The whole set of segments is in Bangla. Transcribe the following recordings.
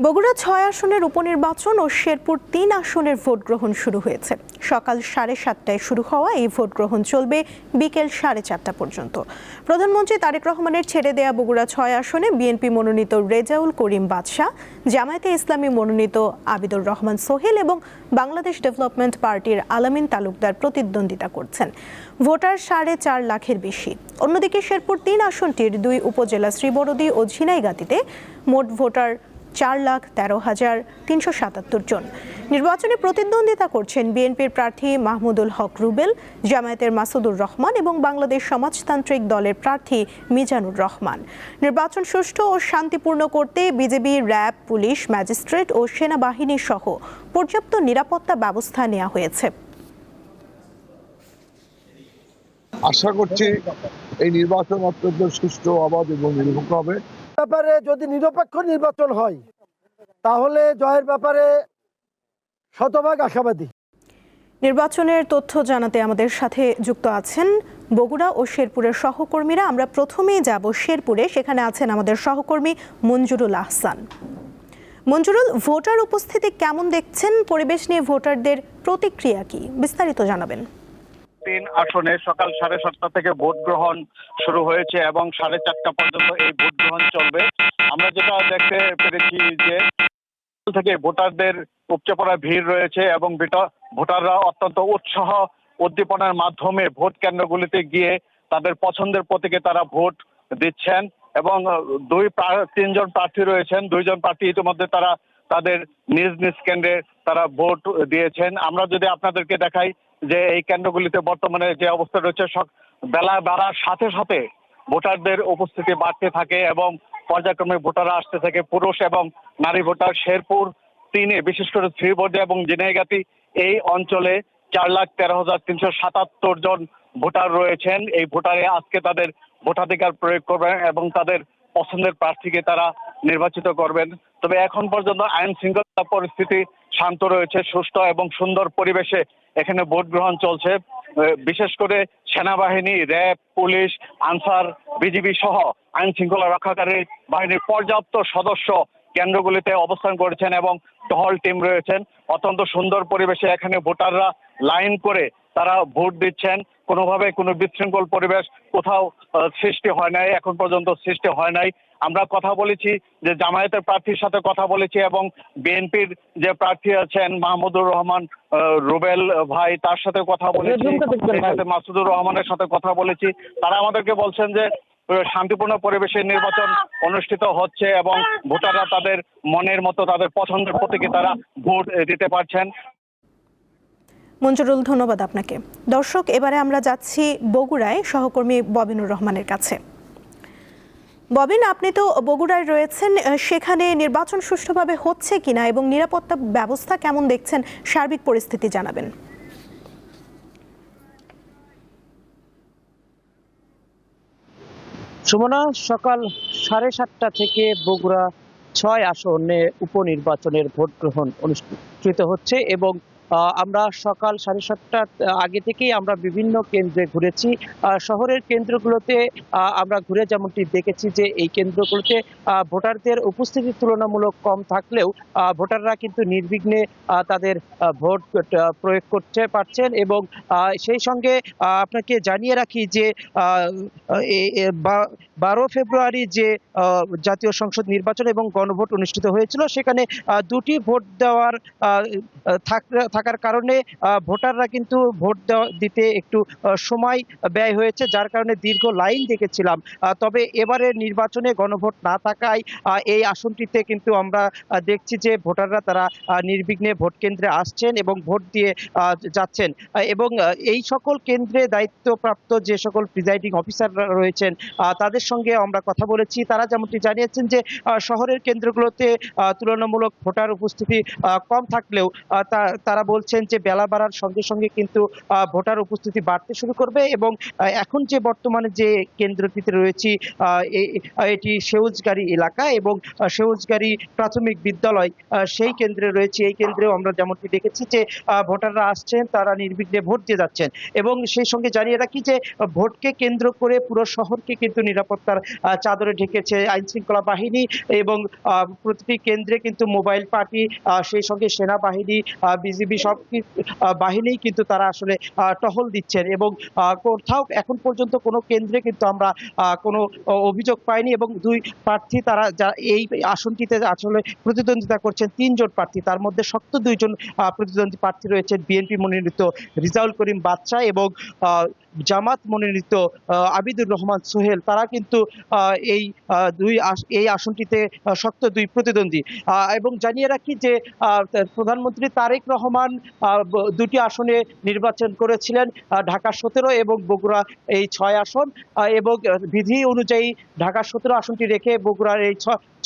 বগুড়া ৬ আসনের উপনির্বাচন ও শেরপুর ৩ আসনের ভোট গ্রহণ শুরু হয়েছে। সকাল 7:30টায় শুরু হওয়া এই ভোট গ্রহণ চলবে বিকেল 4:30টা পর্যন্ত। প্রধানমন্ত্রী তারেক রহমানের ছেড়ে দেয়া বগুড়া ৬ আসনে বিএনপি মনোনীত রেজাউল করিম বাদশা, জামায়াতে ইসলামী মনোনীত আবিদুর রহমান সোহেল এবং বাংলাদেশ ডেভেলপমেন্ট পার্টির আলামিন তালুকদার প্রতিদ্বন্দ্বিতা করছেন। ভোটার 4.5 লাখের বেশি। অন্যদিকে শেরপুর ৩ আসনটির 2 উপজেলা শ্রীবরদী ও ঝিনাইগাতীতে মোট ভোটার 4,13,377 জন। নির্বাচনে প্রতিদ্বন্দ্বিতা করছেন বিএনপির প্রার্থী মাহমুদুল হক রুবেল, জামায়াতের মাসুদুর রহমান এবং বাংলাদেশ সমাজতান্ত্রিক দলের প্রার্থী মিজানুর রহমান। নির্বাচন সুষ্ঠু ও শান্তিপূর্ণ করতে বিজিবি, র্যাব, পুলিশ, ম্যাজিস্ট্রেট ও সেনাবাহিনী সহ পর্যাপ্ত নিরাপত্তা ব্যবস্থা নেওয়া হয়েছে। আশা করছি এই নির্বাচন অত্যন্ত সুষ্ঠু, অবাধ এবং নিরপেক্ষ হবে। ব্যাপারে যদি নিরপেক্ষ নির্বাচন হয় তাহলে জয়ের ব্যাপারে শতভাগ আশাবাদী। নির্বাচনের তথ্য জানাতে আমাদের সাথে যুক্ত আছেন বগুড়া ও শেরপুরের সহকর্মীরা। আমরা প্রথমেই যাব শেরপুরে, সেখানে আছেন আমাদের সহকর্মী মঞ্জুরুল আহসান। মঞ্জুরুল, ভোটার উপস্থিতি কেমন দেখছেন? পরিবেশ নিয়ে ভোটারদের প্রতিক্রিয়া কি, বিস্তারিত জানাবেন। 3 আসনে সকাল 7:30টা থেকে ভোট গ্রহণ শুরু হয়েছে এবং 4:30টা পর্যন্ত এই ভোট গ্রহণ চলবে। আমরা যেটা দেখতে পেরেছি যে থেকে ভোটারদের উপচে পড়া ভিড় রয়েছে এবং ভোটাররা অত্যন্ত উৎসাহ উদ্দীপনার মাধ্যমে ভোট কেন্দ্রগুলিতে গিয়ে তাদের পছন্দের প্রতীকে তারা ভোট দিচ্ছেন এবং 3জন প্রার্থী রয়েছেন। 2জন প্রার্থী ইতিমধ্যে তারা তাদের নিজ নিজ কেন্দ্রে তারা ভোট দিয়েছেন। আমরা যদি আপনাদেরকে দেখাই যে এই কেন্দ্রগুলিতে বর্তমানে যে অবস্থা রয়েছে, বেলা বাড়ার সাথে সাথে ভোটারদের উপস্থিতি বাড়তে থাকে এবং পর্যায়ক্রমে ভোটাররা আসতে থাকে। পুরুষ এবং নারী ভোটার শেরপুর 3-এ বিশেষ করে শ্রীবরদী এবং ঝিনাইগাতী এই অঞ্চলে 4,13,377 জন ভোটার রয়েছেন। এই ভোটারে আজকে তাদের ভোটাধিকার প্রয়োগ করবেন এবং তাদের পছন্দের প্রার্থীকে তারা নির্বাচিত করবেন। তবে এখন পর্যন্ত আইন শৃঙ্খলা পরিস্থিতি শান্ত রয়েছে, সুষ্ঠু এবং সুন্দর পরিবেশে এখানে ভোট গ্রহণ চলছে। বিশেষ করে সেনাবাহিনী, র্যাব, পুলিশ, আনসার, বিজিবি সহ আইন শৃঙ্খলা রক্ষাকারী বাহিনীর পর্যাপ্ত সদস্য কেন্দ্রগুলিতে অবস্থান করেছেন এবং টহল টিম রয়েছেন। অত্যন্ত সুন্দর পরিবেশে এখানে ভোটাররা লাইন করে তারা ভোট দিচ্ছেন। কোনোভাবে কোনো বিশৃঙ্খল পরিবেশ কোথাও সৃষ্টি হয় নাই, এখন পর্যন্ত সৃষ্টি হয় নাই। আমরা কথা বলেছি যে জামায়াতের প্রার্থীর সাথে কথা বলেছি এবং বিএনপির যে প্রার্থী আছেন মাহমুদুর রহমান রুবেল ভাই, তার সাথে কথা বলেছি, মাসুদুর রহমানের সাথে কথা বলেছি। তারা আমাদেরকে বলছেন যে শান্তিপূর্ণ পরিবেশে নির্বাচন অনুষ্ঠিত হচ্ছে এবং ভোটাররা তাদের মনের মতো তাদের পছন্দের প্রতীকে তারা ভোট দিতে পারছেন। মঞ্জুরুল, ধন্যবাদ আপনাকে। দর্শক, এবারে আমরা যাচ্ছি বগুড়ায় সহকর্মী ববিনুর রহমানের কাছে। ববিন, আপনি তো বগুড়ায় রয়েছেন, সেখানে নির্বাচন সুষ্ঠুভাবে হচ্ছে কিনা এবং নিরাপত্তা ব্যবস্থা কেমন দেখছেন, সার্বিক পরিস্থিতি জানাবেন। সুমনা, সকাল 7:30টা থেকে বগুড়া 6 আসনে উপনির্বাচনের ভোট গ্রহণ অনুষ্ঠিত হচ্ছে এবং আমরা সকাল 7:30টার আগে থেকেই আমরা বিভিন্ন কেন্দ্রে ঘুরেছি। শহরের কেন্দ্রগুলোতে আমরা ঘুরে যেমনটি দেখেছি যে এই কেন্দ্রগুলোতে ভোটারদের উপস্থিতি তুলনামূলক কম থাকলেও ভোটাররা কিন্তু নির্বিঘ্নে তাদের ভোট প্রয়োগ করতে পারছেন এবং সেই সঙ্গে আপনাকে জানিয়ে রাখি যে 12 ফেব্রুয়ারি যে জাতীয় সংসদ নির্বাচন এবং গণভোট অনুষ্ঠিত হয়েছিল, সেখানে 2টি ভোট দেওয়ার থাকার কারণে ভোটাররা কিন্তু ভোট দিতে একটু সময় ব্যয় হয়েছে, যার কারণে দীর্ঘ লাইন দেখেছিলাম। তবে এবারের নির্বাচনে গণভোট না থাকায় এই আসনটিতে কিন্তু আমরা দেখছি যে ভোটাররা তারা নির্বিঘ্নে ভোট কেন্দ্রে আসছেন এবং ভোট দিয়ে যাচ্ছেন এবং এই সকল কেন্দ্রে দায়িত্বপ্রাপ্ত যে সকল প্রিজাইডিং অফিসাররা রয়েছেন তাদের সঙ্গে আমরা কথা বলেছি। তারা যেমনটি জানিয়েছেন যে শহরের কেন্দ্রগুলোতে তুলনামূলক ভোটার উপস্থিতি কম থাকলেও তারা বলছেন যে বেলা বাড়ার সঙ্গে সঙ্গে কিন্তু ভোটার উপস্থিতি বাড়তে শুরু করবে এবং এখন যে বর্তমানে যে কেন্দ্রটিতে রয়েছে এটি সেউজগাড়ি এলাকা এবং সেউজগাড়ি প্রাথমিক বিদ্যালয় সেই কেন্দ্রে রয়েছে। এই কেন্দ্রেও আমরা যেমনটি দেখেছি যে ভোটাররা আসছেন, তারা নির্বিঘ্নে ভোট দিয়ে যাচ্ছেন এবং সেই সঙ্গে জানিয়ে রাখি যে ভোটকে কেন্দ্র করে পুরো শহরকে কিন্তু নিরাপত্তার চাদরে ঢেকেছে আইন শৃঙ্খলা বাহিনী এবং প্রতিটি কেন্দ্রে কিন্তু মোবাইল পার্টি, সেই সঙ্গে সেনাবাহিনী, বিজিবি সব বাহিনী কিন্তু তারা আসলে টহল দিচ্ছেন এবং কোথাও এখন পর্যন্ত কোনো কেন্দ্রে কিন্তু আমরা কোনো অভিযোগ পাইনি এবং দুই প্রার্থী তারা এই আসনটিতে আসলে প্রতিদ্বন্দ্বিতা করছেন 3 জন প্রার্থী, তার মধ্যে শক্ত 2 জন প্রতিদ্বন্দ্বী প্রার্থী রয়েছেন বিএনপি মনোনীত রিজাউল করিম বাদশা এবং জামাত মনোনীত আবিদুর রহমান সোহেল। তারা কিন্তু এই আসনটিতে শক্ত 2 প্রতিদ্বন্দ্বী এবং জানিয়ে রাখি যে প্রধানমন্ত্রী তারেক রহমান 2টি আসনে নির্বাচন করেছিলেন, ঢাকা 17 এবং বগুড়া এই 6 আসন এবং বিধি অনুযায়ী ঢাকা 17 আসনটি রেখে বগুড়ার এই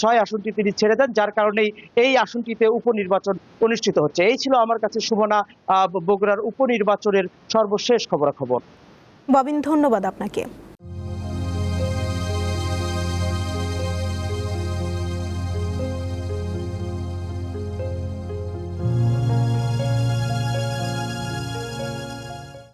6 আসনটি তিনি ছেড়ে দেন, যার কারণে এই আসনটিতে উপনির্বাচন অনুষ্ঠিত হচ্ছে। এই ছিল আমার কাছে সুমনা বগুড়ার উপনির্বাচনের সর্বশেষ খবরাখবর। ববিন, ধন্যবাদ আপনাকে।